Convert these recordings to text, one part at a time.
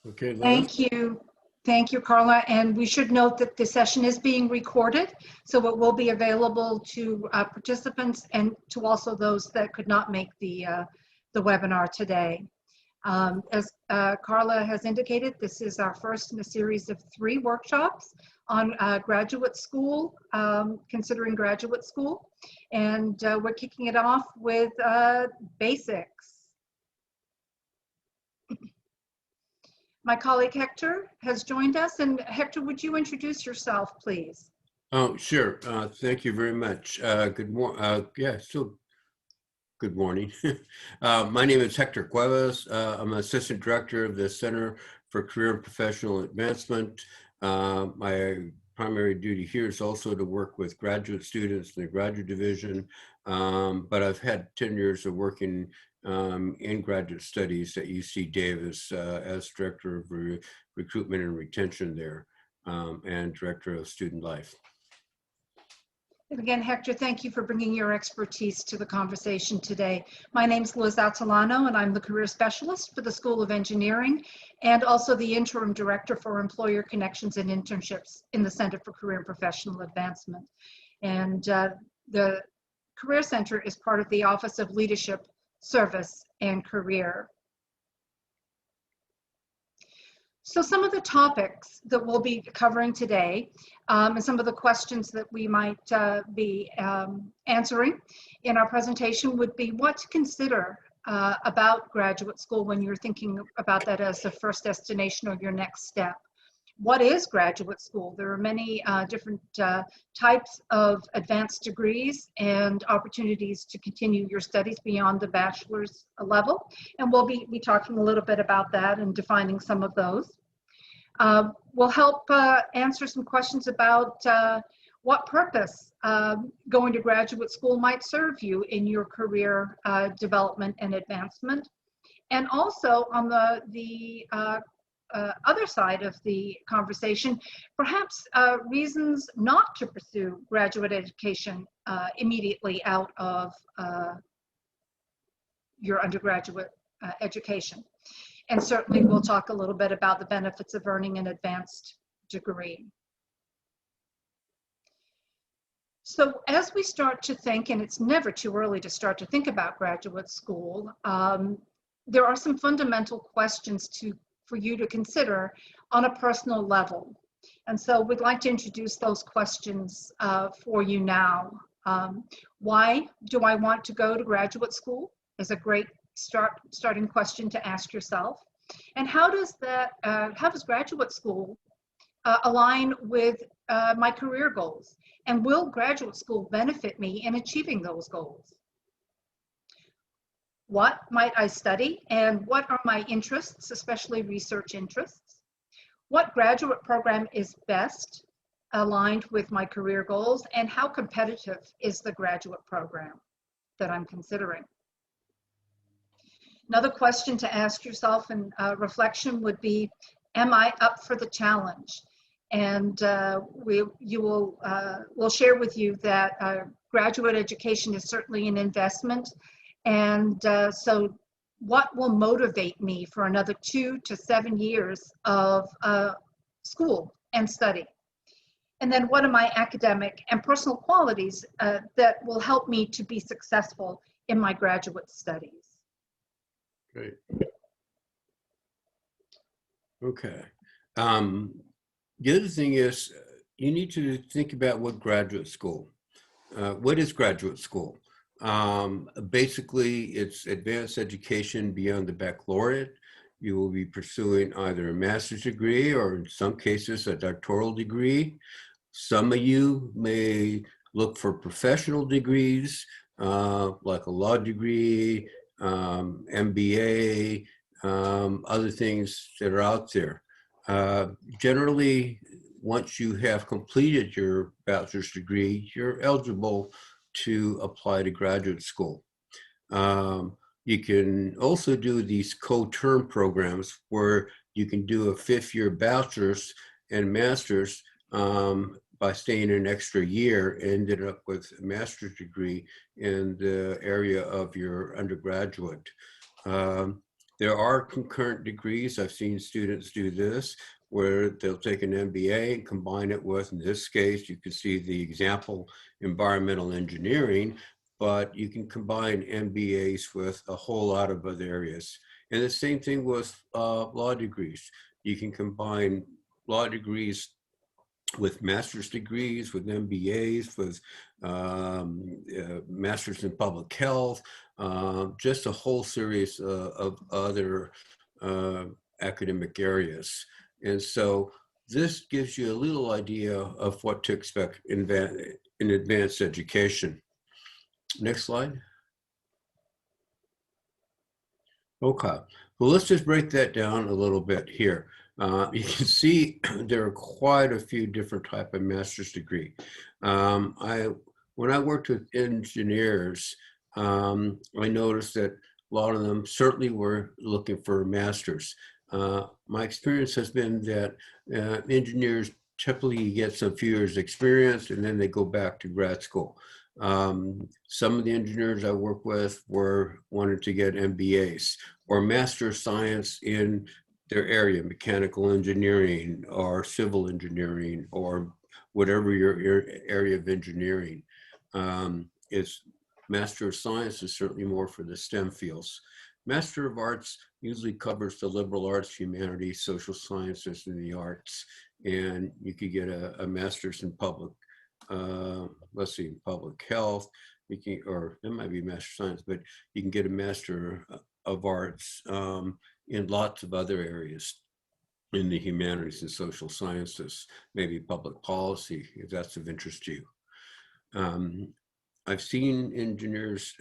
Okay, Liz? Thank you. Thank you, Carla. And we should note that the session is being recorded, so it will be available to participants and to also those that could not make the webinar today. As Carla has indicated, this is our first in a series of 3 workshops on graduate school, considering graduate school. And we're kicking it off with basics. My colleague Hector has joined us. And Hector, would you introduce yourself, please? Oh, sure. Thank you very much. Good morning. Still good morning. My name is Hector Cuevas. I'm Assistant Director of the Center for Career and Professional Advancement. My primary duty here is also to work with graduate students in the graduate division, but I've had 10 years of working in graduate studies at UC Davis as Director of Recruitment and Retention there and Director of Student Life. And again, Hector, thank you for bringing your expertise to the conversation today. My name is Liz Atalano, and I'm the Career Specialist for the School of Engineering and also the Interim Director for Employer Connections and Internships in the Center for Career and Professional Advancement. And the Career Center is part of the Office of Leadership, Service, and Career. So some of the topics that we'll be covering today and some of the questions that we might be answering in our presentation would be what to consider about graduate school when you're thinking about that as the first destination or your next step. What is graduate school? There are many different types of advanced degrees and opportunities to continue your studies beyond the bachelor's level. And we'll be talking a little bit about that and defining some of those. We'll help answer some questions about what purpose going to graduate school might serve you in your career development and advancement. And also on the other side of the conversation, perhaps reasons not to pursue graduate education immediately out of your undergraduate education. And certainly we'll talk a little bit about the benefits of earning an advanced degree. So as we start to think, and it's never too early to start to think about graduate school, there are some fundamental questions for you to consider on a personal level. And so we'd like to introduce those questions for you now. Why do I want to go to graduate school is a great starting question to ask yourself. And how does graduate school align with my career goals? And will graduate school benefit me in achieving those goals? What might I study and what are my interests, especially research interests? What graduate program is best aligned with my career goals, and how competitive is the graduate program that I'm considering? Another question to ask yourself in reflection would be, am I up for the challenge? And we'll share with you that graduate education is certainly an investment. And so what will motivate me for another 2 to 7 years of school and study? And then what are my academic and personal qualities that will help me to be successful in my graduate studies? Great. Okay. The other thing is you need to think about what graduate school. What is graduate school? Basically, it's advanced education beyond the baccalaureate. You will be pursuing either a master's degree or in some cases a doctoral degree. Some of you may look for professional degrees, like a law degree, MBA, other things that are out there. Generally, once you have completed your bachelor's degree, you're eligible to apply to graduate school. You can also do these co-term programs where you can do a 5th-year bachelor's and master's by staying an extra year, ended up with a master's degree in the area of your undergraduate. There are concurrent degrees. I've seen students do this where they'll take an MBA and combine it with, in this case, you can see the example, environmental engineering, but you can combine MBAs with a whole lot of other areas. And the same thing with law degrees. You can combine law degrees with master's degrees, with MBAs, with masters in public health, just a whole series of other academic areas. And so this gives you a little idea of what to expect in advanced education. Next slide. Okay, well, let's just break that down a little bit here. You can see there are quite a few different type of master's degree. When I worked with engineers, I noticed that a lot of them certainly were looking for a master's. My experience has been that engineers typically get some few years experience and then they go back to grad school. Some of the engineers I work with wanted to get MBAs or Master of Science in their area, mechanical engineering or civil engineering or whatever your area of engineering. It's Master of Science is certainly more for the STEM fields. Master of Arts usually covers the liberal arts, humanities, social sciences, and the arts. And you could get a master's in public, let's see, public health, or it might be master of science, but you can get a master of arts in lots of other areas in the humanities and social sciences, maybe public policy, if that's of interest to you. I've seen engineers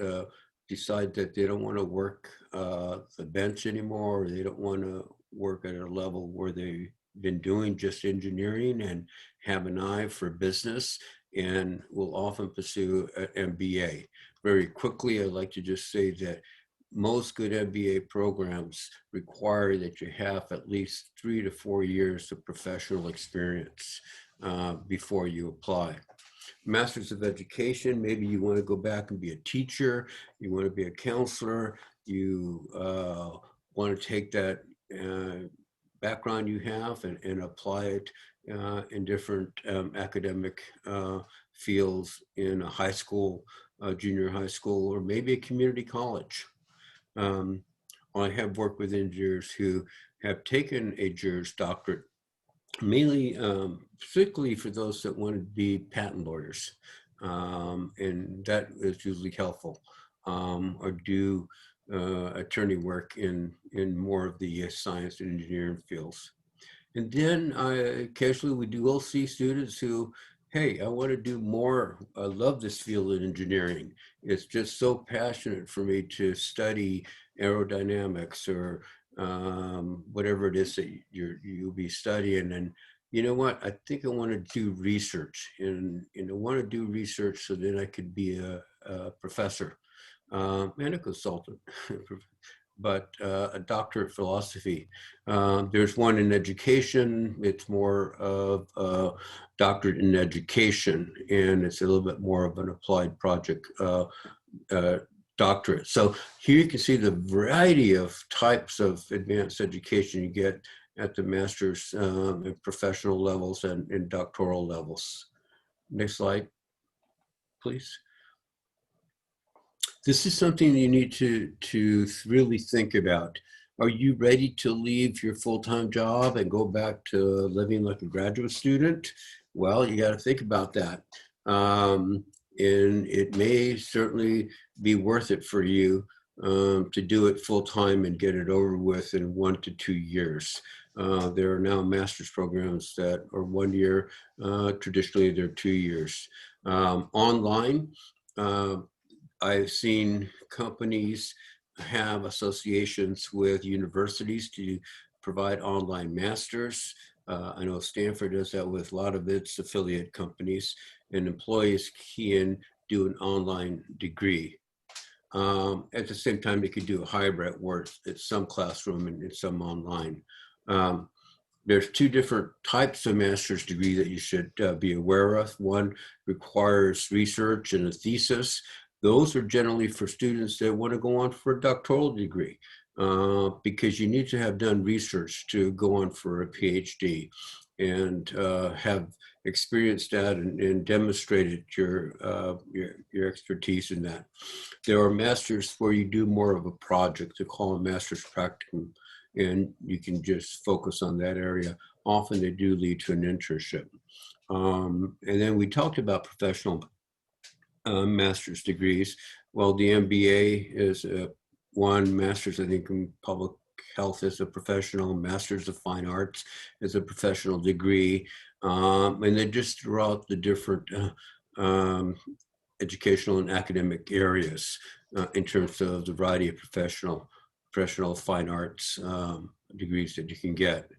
decide that they don't want to work the bench anymore, or they don't want to work at a level where they've been doing just engineering and have an eye for business, and will often pursue an MBA. Very quickly, I'd like to just say that most good MBA programs require that you have at least 3 to 4 years of professional experience before you apply. Masters of Education, maybe you want to go back and be a teacher, you want to be a counselor, you want to take that background you have and apply it in different academic fields in a high school, junior high school, or maybe a community college. I have worked with engineers who have taken a Juris Doctorate, mainly, particularly for those that want to be patent lawyers, and that is usually helpful, or do attorney work in more of the science and engineering fields. And then occasionally we will see students who, hey, I want to do more. I love this field of engineering. It's just so passionate for me to study aerodynamics or whatever it is that you'll be studying. And you know what? I think I want to do research, and I want to do research so that I could be a professor and a consultant. But a doctorate of philosophy. There's one in education. It's more of a doctorate in education, and it's a little bit more of an applied project doctorate. So here you can see the variety of types of advanced education you get at the master's and professional levels and doctoral levels. Next slide, please. This is something you need to really think about. Are you ready to leave your full-time job and go back to living like a graduate student? Well, you got to think about that. And it may certainly be worth it for you to do it full-time and get it over with in 1 to 2 years. There are now master's programs that are 1 year. Traditionally, they're 2 years. Online, I've seen companies have associations with universities to provide online masters. I know Stanford does that with a lot of its affiliate companies, and employees can do an online degree. At the same time, they could do a hybrid where it's some classroom and some online. There's 2 different types of master's degree that you should be aware of. One requires research and a thesis. Those are generally for students that want to go on for a doctoral degree. because you need to have done research to go on for a PhD and have experienced that and demonstrated your expertise in that. There are masters where you do more of a project, to call a master's practicum, and you can just focus on that area. Often they do lead to an internship. And then we talked about professional master's degrees. Well, the MBA is one, master's, I think, in public health is a professional, master's of fine arts is a professional degree. And then just throughout the different educational and academic areas in terms of the variety of professional fine arts degrees that you can get.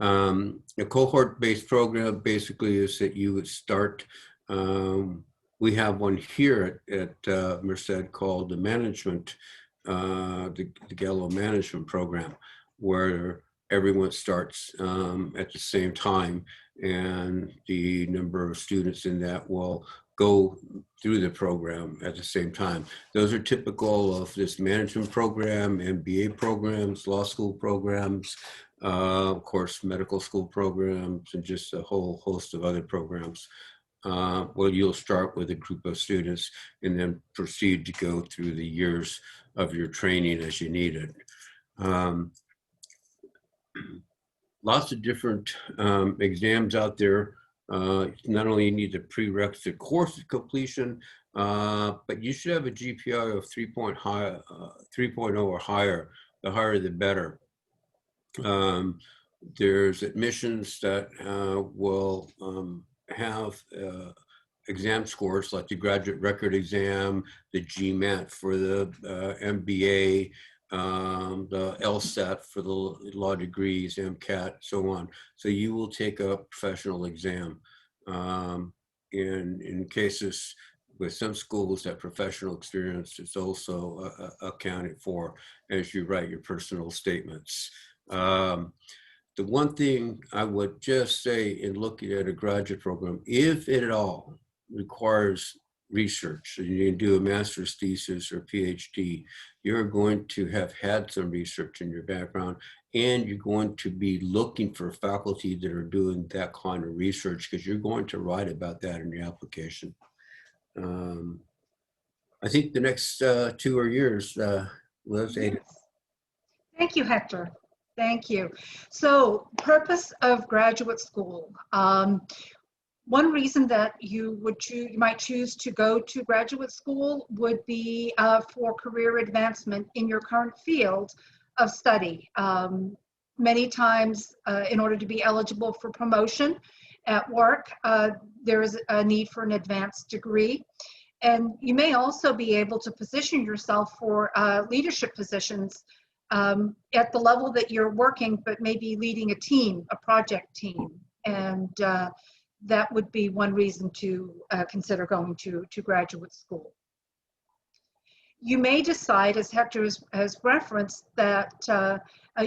A cohort-based program basically is that you would start, we have one here at Merced called the management, the Gallo management program, where everyone starts at the same time, and the number of students in that will go through the program at the same time. Those are typical of this management program, MBA programs, law school programs, of course, medical school programs, and just a whole host of other programs. Well, you'll start with a group of students and then proceed to go through the years of your training as you need it. Lots of different exams out there. Not only you need the prerequisite course completion, but you should have a GPA of 3.0 or higher. The higher, the better. There's admissions that will have exam scores like the graduate record exam, the GMAT for the MBA, the LSAT for the law degrees, MCAT, so on. So you will take a professional exam. In cases with some schools, that professional experience is also accounted for as you write your personal statements. The one thing I would just say in looking at a graduate program, if it at all requires research, so you can do a master's thesis or PhD, you're going to have had some research in your background, and you're going to be looking for faculty that are doing that kind of research, because you're going to write about that in your application. I think the next 2 years, Liz, Yes. Thank you, Hector. Thank you. So, purpose of graduate school. One reason that you might choose to go to graduate school would be for career advancement in your current field of study. Many times, in order to be eligible for promotion at work, there is a need for an advanced degree. And you may also be able to position yourself for leadership positions at the level that you're working, but maybe leading a team, a project team. And that would be one reason to consider going to graduate school. You may decide, as Hector has referenced, that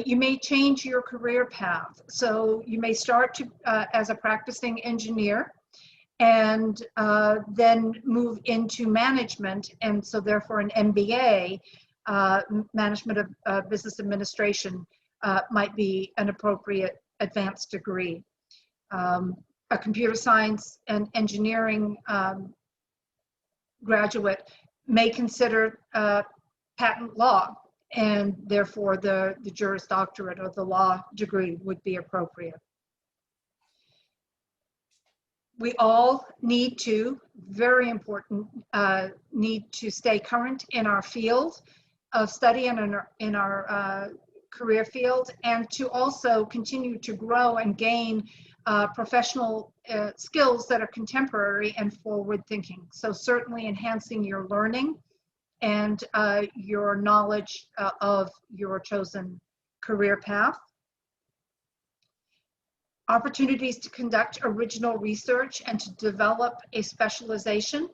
you may change your career path. So you may start as a practicing engineer, and then move into management, and so therefore an MBA, management of business administration, might be an appropriate advanced degree. A computer science and engineering graduate may consider patent law, and therefore the Juris Doctorate or the law degree would be appropriate. We all need to, very important, need to stay current in our field of study and in our career field, and to also continue to grow and gain professional skills that are contemporary and forward thinking. So certainly enhancing your learning and your knowledge of your chosen career path. Opportunities to conduct original research and to develop a specialization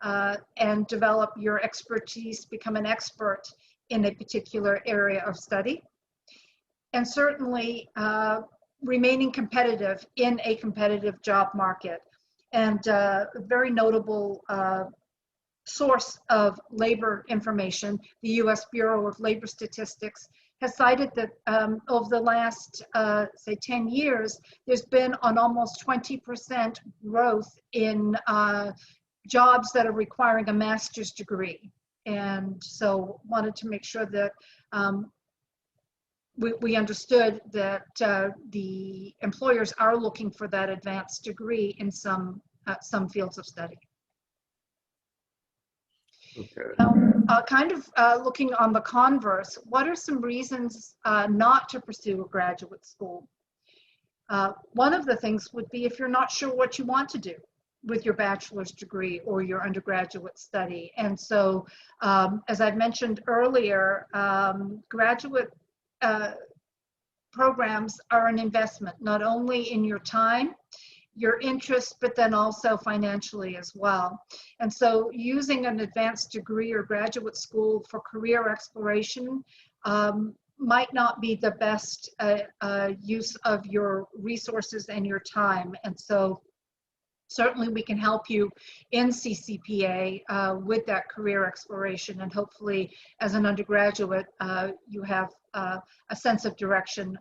and develop your expertise, become an expert in a particular area of study. And certainly remaining competitive in a competitive job market. And a very notable source of labor information, the U.S. Bureau of Labor Statistics, has cited that over the last, say, 10 years, there's been an almost 20% growth in jobs that are requiring a master's degree. And so wanted to make sure that we understood that the employers are looking for that advanced degree in some fields of study. Okay. Now, kind of looking on the converse, what are some reasons not to pursue a graduate school? One of the things would be if you're not sure what you want to do with your bachelor's degree or your undergraduate study. And so, as I've mentioned earlier, graduate programs are an investment, not only in your time, your interest, but then also financially as well. And so using an advanced degree or graduate school for career exploration might not be the best use of your resources and your time. And so certainly we can help you in CCPA with that career exploration, and hopefully as an undergraduate you have a sense of direction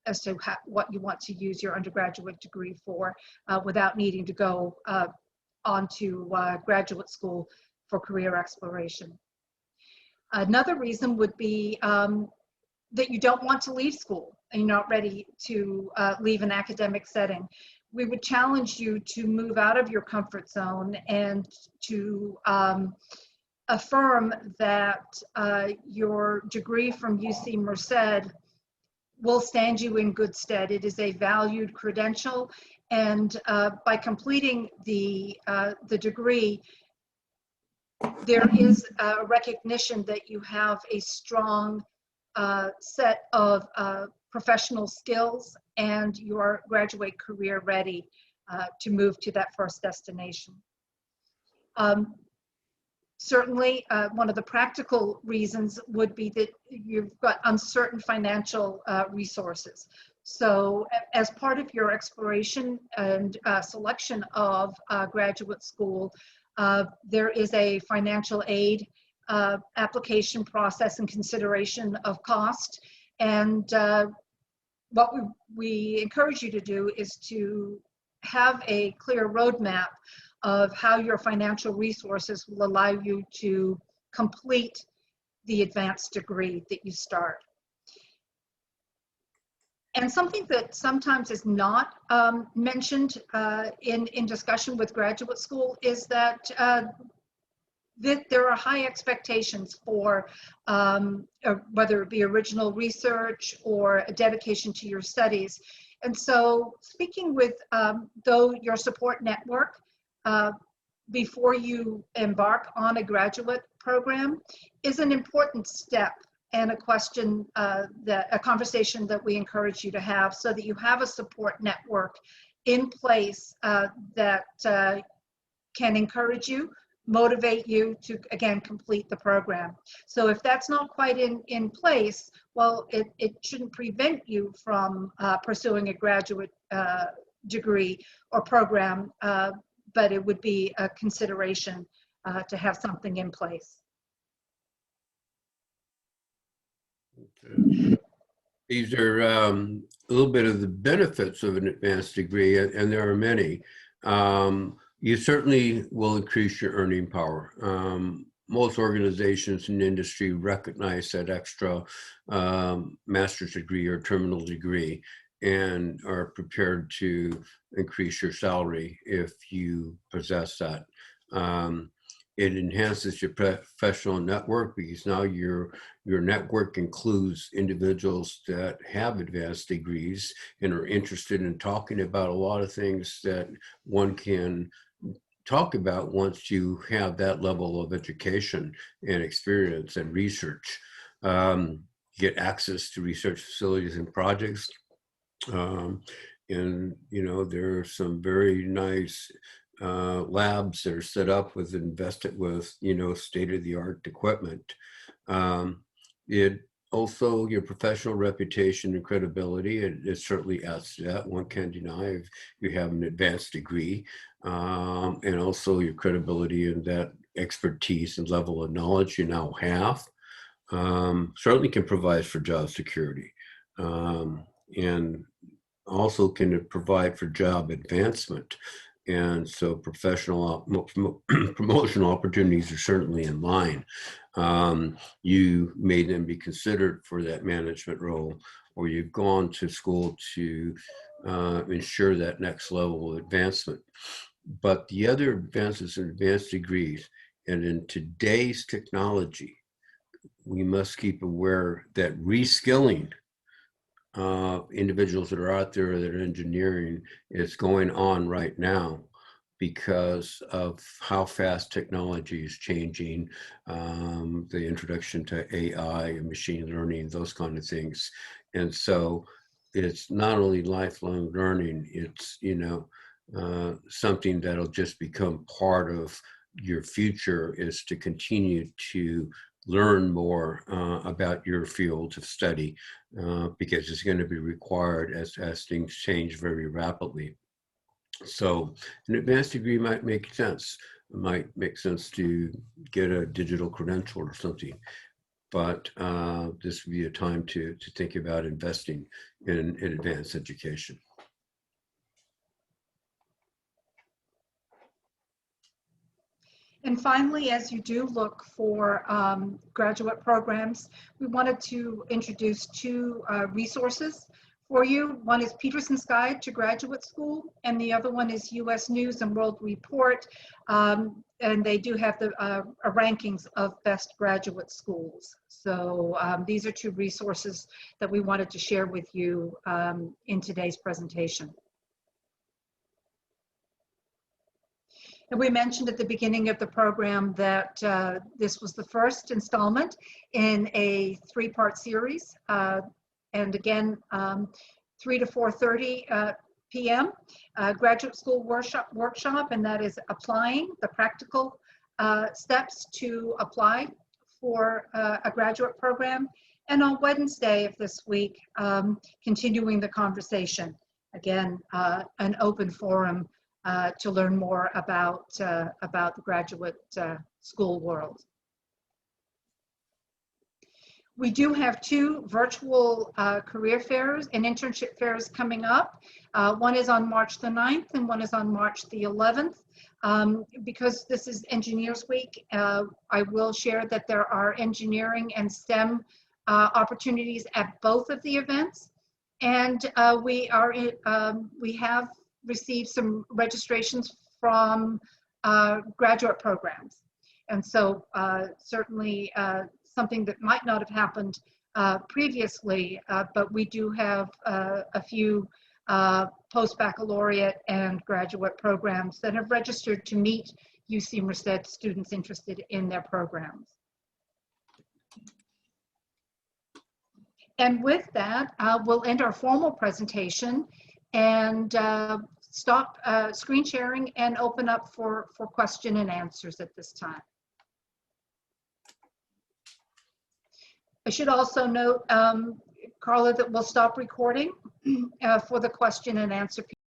as to what you want to use your undergraduate degree for without needing to go on to graduate school for career exploration. Another reason would be that you don't want to leave school and you're not ready to leave an academic setting. We would challenge you to move out of your comfort zone and to affirm that your degree from UC Merced will stand you in good stead. It is a valued credential, and by completing the degree, there is a recognition that you have a strong set of professional skills and you are graduate career ready to move to that first destination. Certainly, one of the practical reasons would be that you've got uncertain financial resources. So as part of your exploration and selection of graduate school, there is a financial aid application process and consideration of cost. And what we encourage you to do is to have a clear roadmap of how your financial resources will allow you to complete the advanced degree that you start. And something that sometimes is not mentioned in discussion with graduate school is that there are high expectations for whether it be original research or a dedication to your studies. And so speaking with your support network before you embark on a graduate program is an important step and a conversation that we encourage you to have, so that you have a support network in place that can encourage you, motivate you to, again, complete the program. So if that's not quite in place, well, it shouldn't prevent you from pursuing a graduate degree or program, but it would be a consideration to have something in place. Okay. These are a little bit of the benefits of an advanced degree, and there are many. You certainly will increase your earning power. Most organizations in industry recognize that extra master's degree or terminal degree and are prepared to increase your salary if you possess that. It enhances your professional network because now your network includes individuals that have advanced degrees and are interested in talking about a lot of things that one can talk about once you have that level of education and experience and research. You get access to research facilities and projects. And, you know, there are some very nice labs that are set up with invested with, you know, state-of-the-art equipment. It also, your professional reputation and credibility, it certainly adds to that. One can't deny if you have an advanced degree, and also your credibility in that expertise and level of knowledge you now have certainly can provide for job security, and also can provide for job advancement. And so promotional opportunities are certainly in line. You may then be considered for that management role, or you've gone to school to ensure that next level of advancement. But the other advances in advanced degrees, and in today's technology, we must keep aware that reskilling individuals that are out there that are engineering is going on right now because of how fast technology is changing, the introduction to AI and machine learning, those kind of things. And so it's not only lifelong learning, it's, something that'll just become part of your future, is to continue to learn more about your field of study, because it's going to be required as things change very rapidly. So an advanced degree might make sense. It might make sense to get a digital credential or something, but this would be a time to think about investing in advanced education. And finally, as you do look for graduate programs, we wanted to introduce two resources for you. One is Peterson's Guide to Graduate School, and the other one is U.S. News and World Report. And they do have the rankings of best graduate schools. So these are two resources that we wanted to share with you in today's presentation. And we mentioned at the beginning of the program that this was the first installment in a three-part series. And again, 3 to 4:30 p.m. Graduate school workshop, and that is applying the practical steps to apply for a graduate program. And on Wednesday of this week, continuing the conversation. Again, an open forum to learn more about the graduate school world. We do have two virtual career fairs and internship fairs coming up. One is on March the 9th and one is on March the 11th. Because this is Engineers Week, I will share that there are engineering and STEM opportunities at both of the events. And we have received some registrations from graduate programs. And so certainly something that might not have happened previously, but we do have a few post-baccalaureate and graduate programs that have registered to meet UC Merced students interested in their programs. And with that, we'll end our formal presentation and stop screen sharing and open up for question and answers at this time. I should also note, Carla, that we'll stop recording for the question and answer period.